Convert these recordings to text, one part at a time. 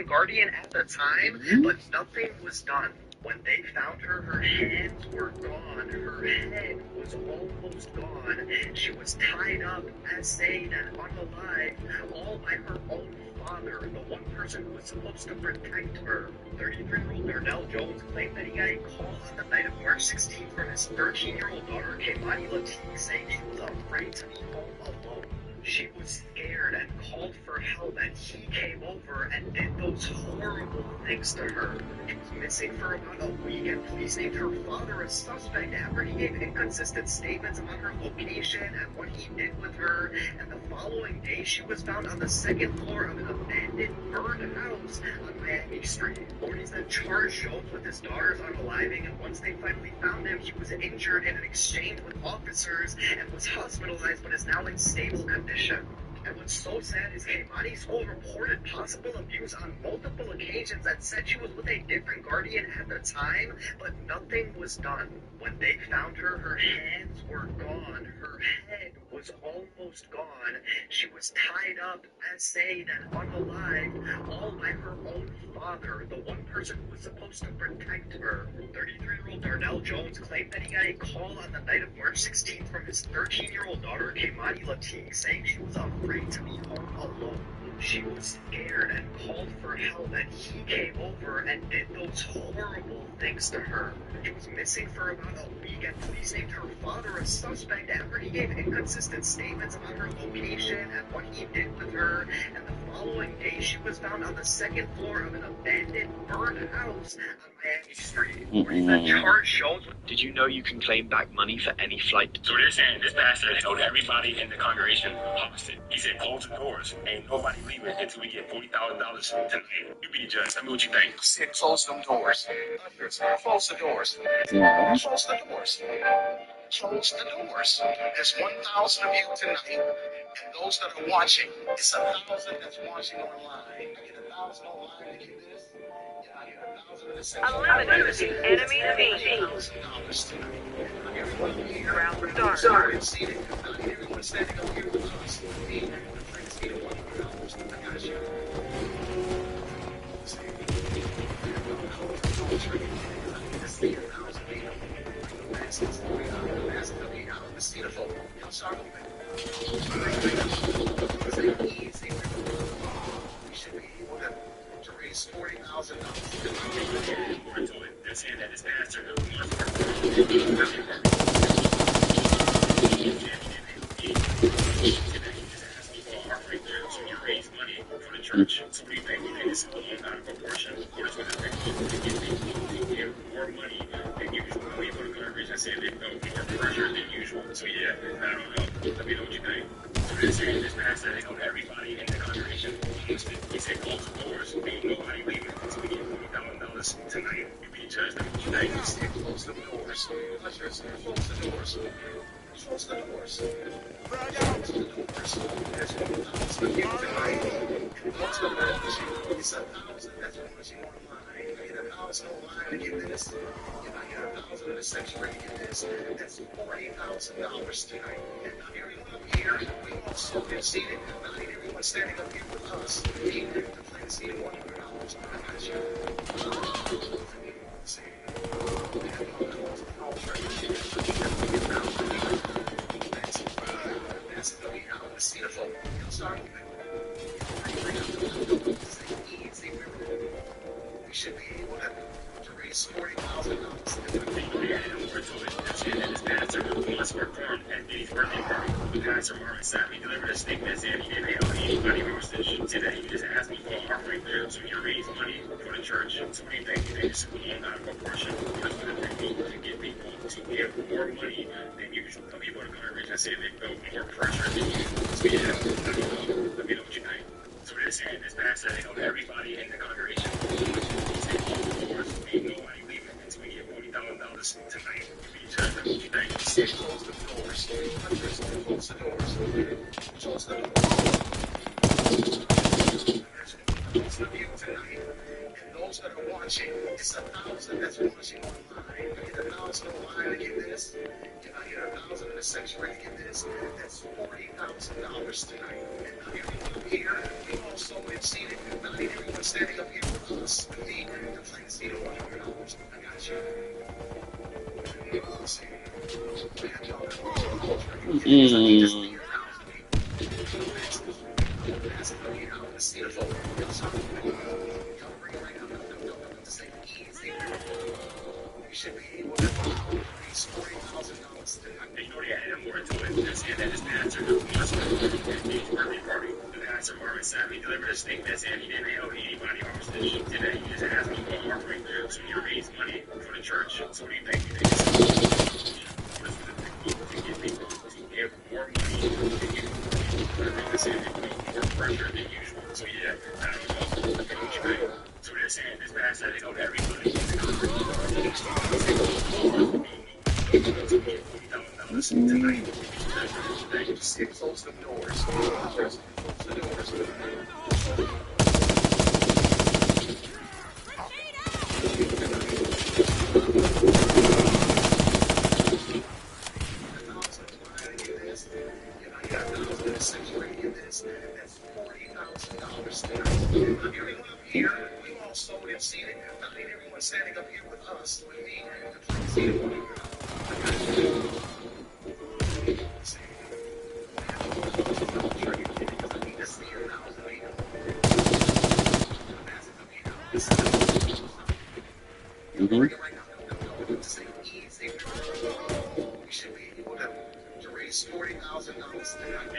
guardian at the time, but nothing was done. When they found her, her hands were gone, her head was almost gone. She was tied up, insane and unalive, all by her own father, the one person who was supposed to protect her. 33-year-old Darnell Jones claimed that he got a call on the night of March 16th from his 13-year-old daughter, Kmani Latique, saying she was afraid to be home alone. She was scared and called for help, and he came over and did those horrible things to her. She was missing for about a week, and police named her father a suspect after he gave inconsistent statements about her location and what he did with her. And the following day, she was found on the second floor of an abandoned, burned house on Miami Street. Authorities then charged Jones with his daughter's unaliving, and once they finally found him, he was injured in an exchange with officers and was hospitalized, but is now in stable condition. And what's so sad is Kmani school reported possible abuse on multiple occasions and said she was with a different guardian at the time, but nothing was done. When they found her, her hands were gone, her head was almost gone. She was tied up, insane and unalive, all by her own father, the one person who was supposed to protect her. 33-year-old Darnell Jones claimed that he got a call on the night of March 16th from his 13-year-old daughter, Kmani Latique, saying she was afraid to be home alone. She was scared and called for help, and he came over and did those horrible things to her. She was missing for about a week, and police named her father a suspect after he gave inconsistent statements about her location and what he did with her. And the following day, she was found on the second floor of an abandoned, burned house on Miami Street. Authorities then charged Jones with... Did you know you can claim back money for any flight? So they're saying this pastor told everybody in the congregation opposite. He said, close the doors. Ain't nobody leaving until we get $40,000 tonight. You be the judge. Tell me what you think. I said, close them doors. Close the doors. Close the doors. Close the doors. There's 1,000 of you tonight, and those that are watching, it's 1,000 that's watching online. I get 1,000 online to do this. Yeah, I get 1,000 in the same. Eliminate enemy team. $1,000 tonight. Everyone here. Round start. Sorry, seated. Everyone standing up here with us. Me, the friends, $1,000. I got you. They're saying that this pastor raise money for the church. So we think this is a long out of proportion. Or it's going to give more money than usual. When we go to congregation, I say they felt more pressure than usual. So yeah, I don't know. Let me know what you think. So they're saying this pastor, they told everybody in the congregation, he said close the doors. Ain't nobody leaving until we get $40,000 tonight. You be the judge. Let me know what you think. He said close the doors. Close the doors. Close the doors. Close the doors. There's 1,000 of you tonight. What's the message? It's 1,000 that's watching online. I get 1,000 online to get this. If I get 1,000 in the sanctuary to get this, that's $40,000 tonight. And not everyone here, we also been seated. Not everyone standing up here with us. Me, the friends, $100. I got you. See. That's the way out of the seat of folk. I'm sorry. We should be able to raise $40,000. This pastor once performed at Diddy's birthday party. The pastor Marvin Sapp delivered a statement saying he didn't help anybody hostage. Said that he just asked me for an offering so he raise money for the church. So what do you think? You think this is a long out of proportion? Because for the people to get people to give more money than usual. Some people in the congregation say they felt more pressure than usual. So yeah, let me know what you think. So they're saying this pastor told everybody in the congregation, he said, close the doors. Ain't nobody leaving until we get $40,000 tonight. Close the doors. Close the doors. Close the doors. Close the doors. There's 1,000 of you tonight, and those that are watching, it's 1,000 that's watching online. I get 1,000 online to get this. If I get 1,000 in the sanctuary to get this, that's $40,000 tonight. And not everyone here, we also been seated. Not everyone standing up here. us with the plain seat of $100. I got you. Let's see. I have y'all got Mm. should be able to raise $40,000 today. You know, yeah, and more to it. This and that is pastor who must have been his birthday party. The pastor Marvin Savvy delivered a statement saying he didn't owe anybody hostage. Today, he just asked me for an offering so he raised money for the church. So what do you think? You think to get people to give more money to give more pressure than usual. So yeah, I don't know. What you think? So they're saying this pastor they owe everybody. Listen tonight. Close the doors. Close the doors. That's $40,000. Everyone up here, we all sold and seated. I mean, everyone standing up here with us, with me, to play seated one. We should be able to raise $40,000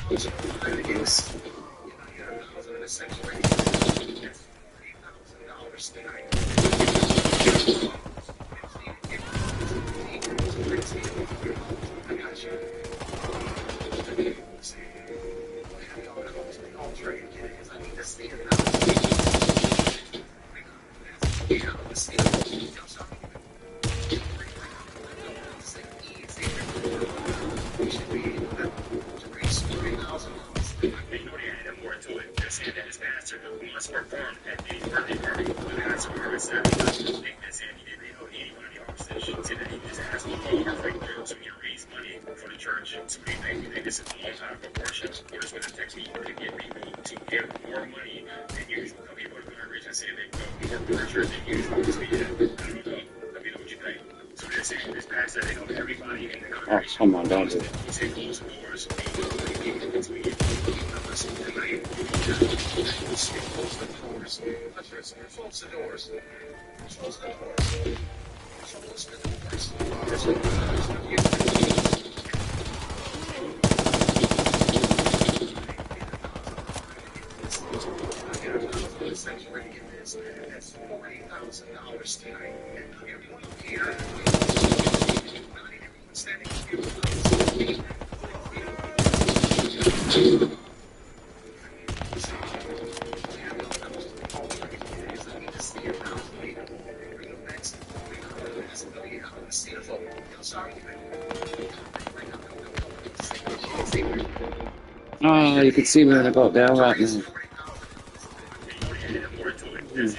Which is, essentially, that's $40,000 tonight. I got you. See, y'all calls me all trade because I need to see it now. Yeah, let's see it. I'm sorry. We should be able to raise $40,000. They know they added more to it. They're saying that his pastor who must perform at Diddy's birthday party. The pastor Marvin said he doesn't think that said he didn't know anyone in the office. Said that he just asked me for a offering so he can raise money for the church. So they think this is a one-time proportion. Or just with a text me to get people to give more money than usual. Some people are going to reach and say they go more for the church than usual. So yeah, I don't know. Let me know what you think. So they're saying this pastor, they know everybody in the congregation. Come on, don't do it. He said close the doors. Close the doors. Close the doors. Close the doors. Close the doors. Sanctuary in this. That's $40,000 tonight. And everyone here, everyone standing here. Oh, you can see me when I got there right now. His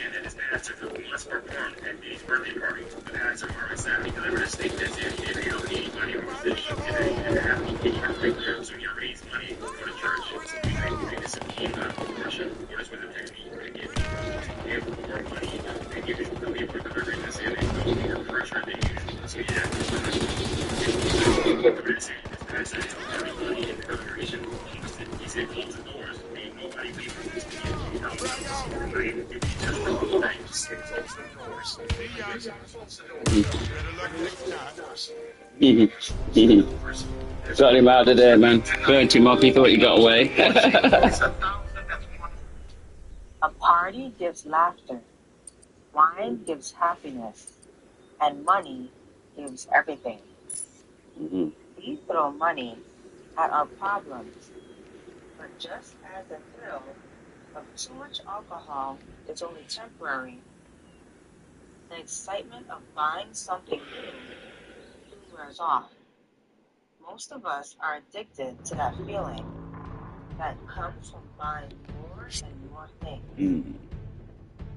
pastor who must perform at Diddy's birthday party. The pastor Marvin said he delivered a statement saying he didn't know any money or position today and have to get her breakthrough so he can raise money for the church. So we think this is a one-time proportion. Or just with the text me to get people to give more money and give it to the people that are going to say they go more pressure than usual. So yeah, this pastor told everybody in the congregation he said close the doors. Ain't nobody leaving this meeting. Got him out of there, man. Burnt him up. He thought he got away. A party gives laughter, wine gives happiness, and money gives everything. We throw money at our problems, but just as the thrill of too much alcohol is only temporary, the excitement of buying something new soon wears off. Most of us are addicted to that feeling that comes from buying more and more things.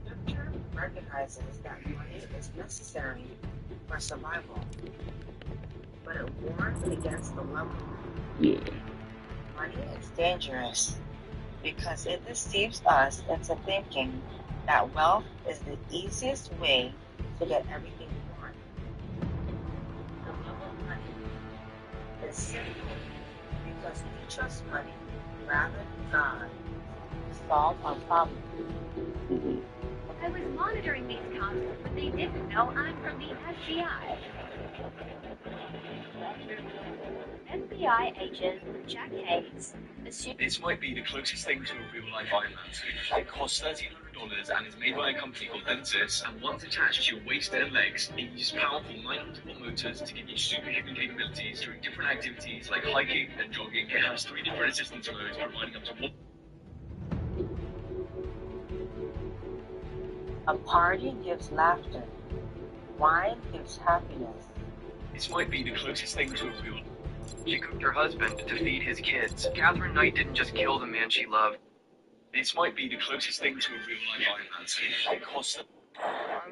Scripture recognizes that money is necessary for survival, but it warns against the love of money. Money is dangerous because it deceives us into thinking that wealth is the easiest way to get everything we want. The love of money is sinful because we trust money rather than God to solve our problems. I was monitoring these cops, but they didn't know I'm from the FBI. FBI agent Jack Hayes. This might be the closest thing to a real-life Iron Man suit. It costs $1,300 and is made by a company called Densys, and once attached to your waist and legs, it uses powerful 900-watt motors to give you superhuman capabilities during different activities like hiking and jogging. It has 3 different assistance modes, providing up to 1. A party gives laughter. Wine gives happiness. This might be the closest thing to a real. She cooked her husband to feed his kids. Catherine Knight didn't just kill the man she loved. This might be the closest thing to a real-life Iron Man suit. It costs.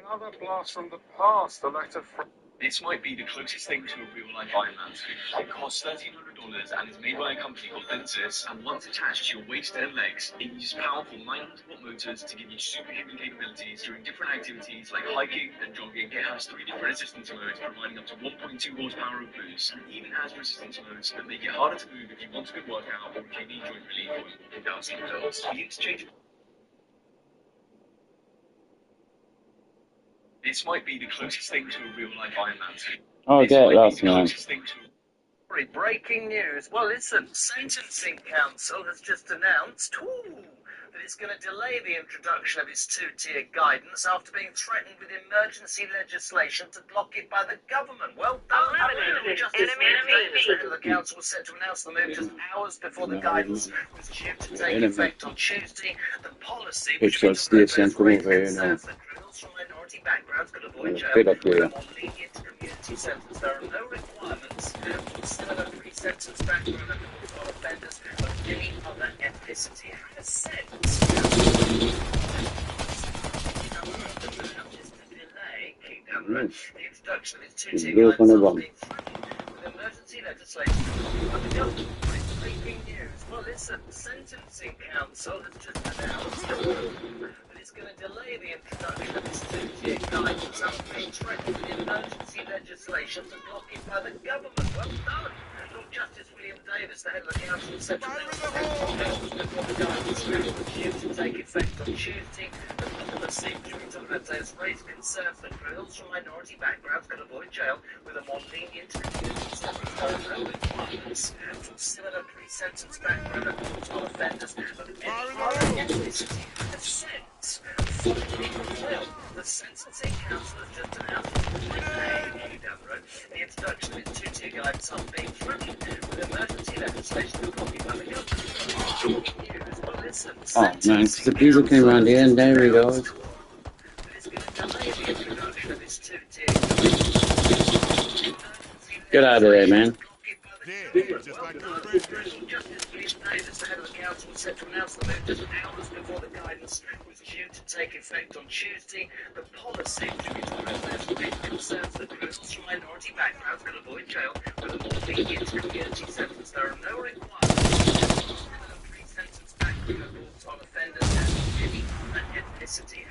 Another blast from the past. The letter from. This might be the closest thing to a real-life Iron Man suit. It costs $1,300 and is made by a company called Densys, and once attached to your waist and legs, it uses powerful 900-watt motors to give you superhuman capabilities during different activities like hiking and jogging. It has 3 different assistance modes, providing up to 1.2 horsepower of boost, and even has resistance modes that make it harder to move if you want a good workout or if you need joint relief or walking down steep hills. The interchangeable. This might be the closest thing to a real-life Iron Man suit. Oh, This get might lost, be the man. closest thing to. Breaking news. Well, listen, Sentencing Council has just announced that it's going to delay the introduction of its two-tier guidance after being threatened with emergency legislation to block it by the government. Well done. Justice Davis, the head of the council, was set to announce the move just hours before the guidance was due to take effect on Tuesday. The policy, which will raise concerns that criminals from minority backgrounds could avoid jail with a more lenient community sentence. There are no requirements for similar pre-sentence background on offenders of any other ethnicity. Has said the introduction of its two-tier guidance being threatened with emergency legislation by the government. Breaking news. Well, listen, Sentencing Council has just announced that it's going to delay the introduction of its two-tier guidance after being threatened with emergency legislation to block it by the government. Well done. Lord Justice William Davis, the head of the council, said to the guidance was due to take effect on Tuesday. The policy, which we talked about today, has raised concerns that criminals from minority backgrounds could avoid jail with a more lenient community sentence. There are no requirements for similar pre-sentence background on offenders of any other ethnicity. Has said, finally prevailed. The Sentencing Council has just announced the introduction of its two-tier guidance on being threatened with emergency legislation to block it by the government. Well, listen, Oh man, the diesel came around here and there he goes. it's going to delay the introduction of its two-tier guidance. Get out of there, man. Just like the Justice William Davis, the head of the council, was set to announce the move just hours before the guidance was due to take effect on Tuesday. The policy, which we talked about last week, concerns that criminals from minority backgrounds can avoid jail with a more lenient community sentence. There are no requirements for pre-sentence background on offenders of any other ethnicity.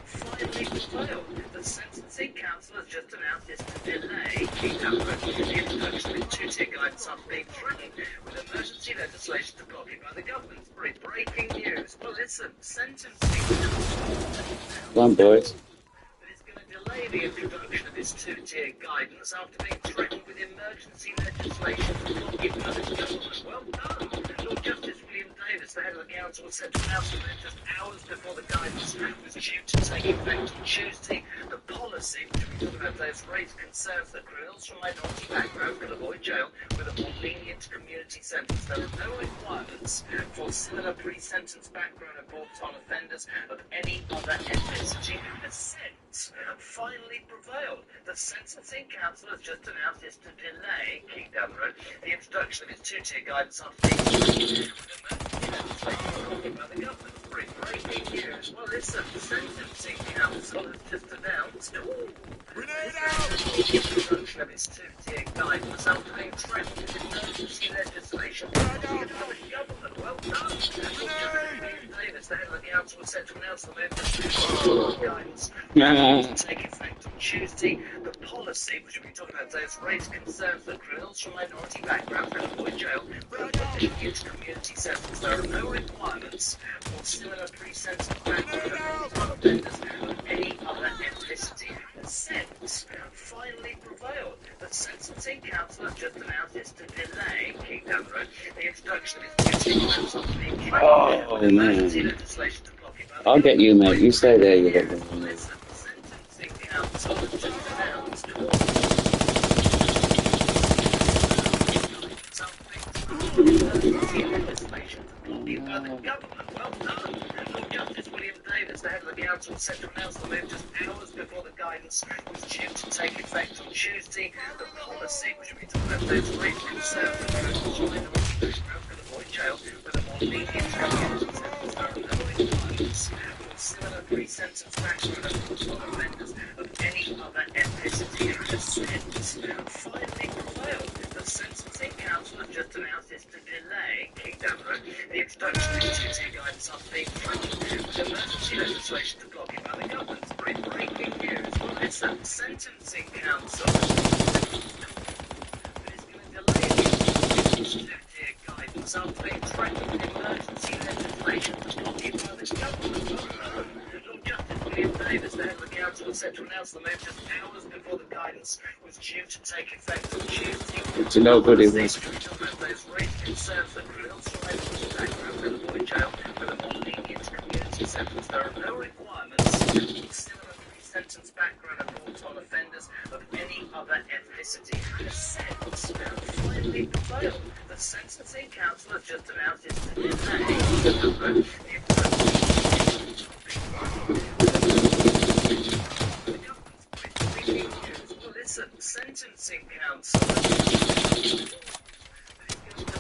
Finally prevailed. The Sentencing Council has just announced it's to delay the introduction of two-tier guidance on being threatened with emergency legislation to block it by the government. Breaking news. Well, listen, Sentencing Council. Come on, boys. But it's going to delay the introduction of its two-tier guidance after being threatened with emergency legislation to block it by the government. Well done. Lord Justice William Davis, the head of the council, was set to announce the move just hours before the guidance was due to take effect on Tuesday. The policy, which we talked about today, has raised concerns that criminals from minority backgrounds can avoid jail with a more lenient community sentence. There are no requirements for similar pre-sentence background reports on offenders of any other ethnicity. Has since finally prevailed. The Sentencing Council has just announced it's to delay, keep down the road, the introduction of its two-tier guidance on things by the government. Breaking news. Well, listen, the Sentencing Council has just announced the introduction of its two-tier guidance after being threatened with emergency legislation by the government. Well done. Davis, the head of the council, was set to announce the move to guidance to take effect on Tuesday. The policy, which we'll be talking about today, has raised concerns that criminals from minority backgrounds can avoid jail with a lenient community sentence. There are no requirements for similar pre-sentence background on offenders of any other ethnicity. Has since finally prevailed. The Sentencing Council has just announced it's to delay, keep down the road, the introduction of its two-tier guidance on being Oh man. emergency legislation to block it. I'll get you, mate. You stay there, you get me. Sentencing Council has just announced legislation to block it by the government. Well done. Lord Justice William Davis, the head of the council, was set to announce the move just hours before the guidance was due to take effect on Tuesday. The policy, which we talked about today, has raised concerns that criminals from minority backgrounds can avoid jail with a more lenient community sentence. There are no requirements for similar pre-sentence background on offenders of any other ethnicity. Has since finally prevailed. The Sentencing Council has just announced it's to delay, keep down the road, the introduction of two-tier guidance on being threatened with emergency legislation to block it by the government. Breaking news. Well, listen, Sentencing Council is going to delay the two-tier guidance after being threatened with emergency legislation to block it by the government. Lord Justice William Davis, the head of the council, council set to announce the move just hours before the guidance was due to take effect on Tuesday. It's no good it was. Those raised concerns that criminals should able to background and avoid jail with a more lenient community sentence. There are no requirements for similar pre-sentence background reports on offenders of any other ethnicity. Has sentence finally prevailed. The sentencing council has just announced its delay. Listen, sentencing council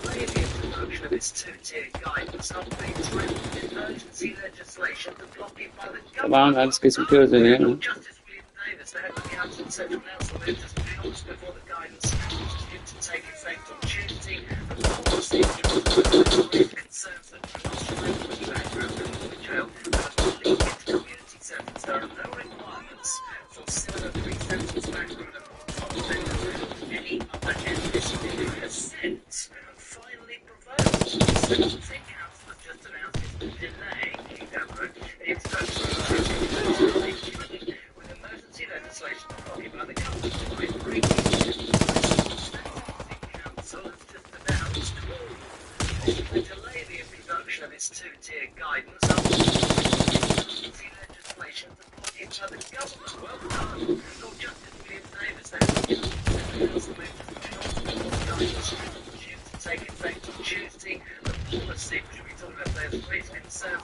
delay the introduction of its two-tier guidance after being threatened with emergency legislation to block it by the government. Come on, let's get some kills in here. Justice William Davis, the head of the council, said to announce the move just hours before the guidance was due to take effect on Tuesday. The policy concerns that criminals should able to background and avoid jail and a lenient community sentence. There are no requirements for similar pre-sentence background reports on offenders of any other ethnicity. Has finally prevailed. The sentencing council has just announced its delay the introduction with emergency legislation blocking by the government. Council has just announced to delay the introduction of its two-tier guidance after emergency legislation to block it by the government. Well done, Lord Justice William Davis. Due to take effect on Tuesday, the policy, which we talked about, there's raised concerns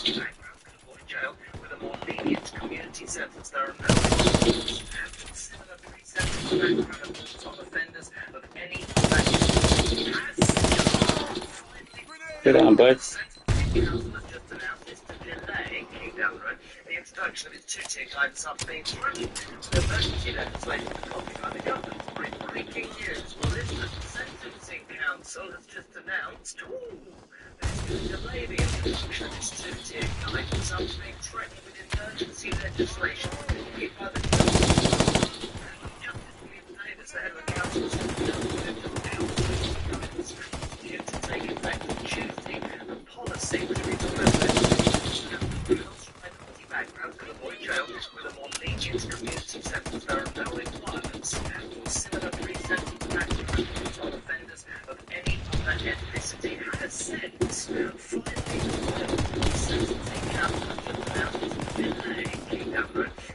background can avoid jail with a more lenient community sentence. There are no requirements for similar pre-sentence background reports on offenders of any other ethnicity. Sit down, bud. The sentencing council has just announced its delay the introduction of its two-tier guidance after being threatened with emergency legislation adopted by the government. Breaking news. Well, listen, the sentencing council has just announced that it's going to delay the introduction of its two-tier guidance after being threatened with emergency legislation adopted by the government. Justice William Davis, the head of the council, has just announced that the guidance due to take effect on Tuesday. The policy, which we talked about, background can avoid jail with a more lenient community sentence. There are no requirements for similar pre-sentence background reports on offenders of any other ethnicity. Has sentence finally the sentencing council has just announced its delay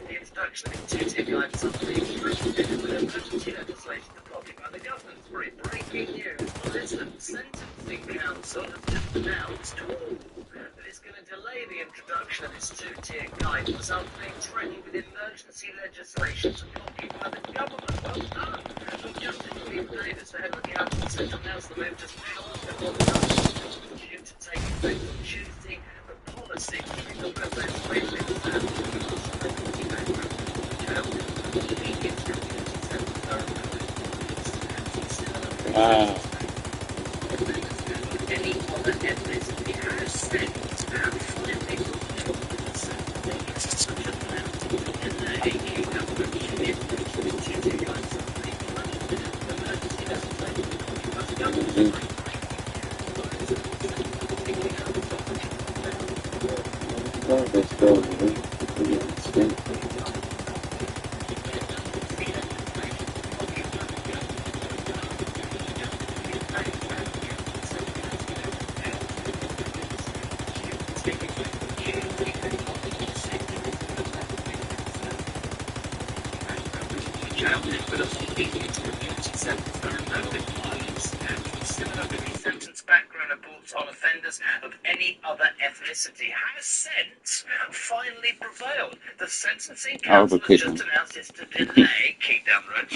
the introduction of its two-tier guidance after being threatened with emergency legislation adopted by the government. Breaking news. Well, listen, sentencing council has just announced that it's going to delay the introduction of its two-tier guidance after being threatened with emergency legislation to block it by the government. Well done. Lord Justice William Davis, the head of the council, said to announce the move just hours before the guidance was due to take effect on Tuesday. The policy, which we talked about those raised concerns that criminals should able to background jail and lenient community sentence. There are no requirements for similar any other ethnicity. Has sentence finally Let's go. sentence background reports on offenders of any other ethnicity. Has sentence finally prevailed. The sentencing council has just announced its delay, keep down the road.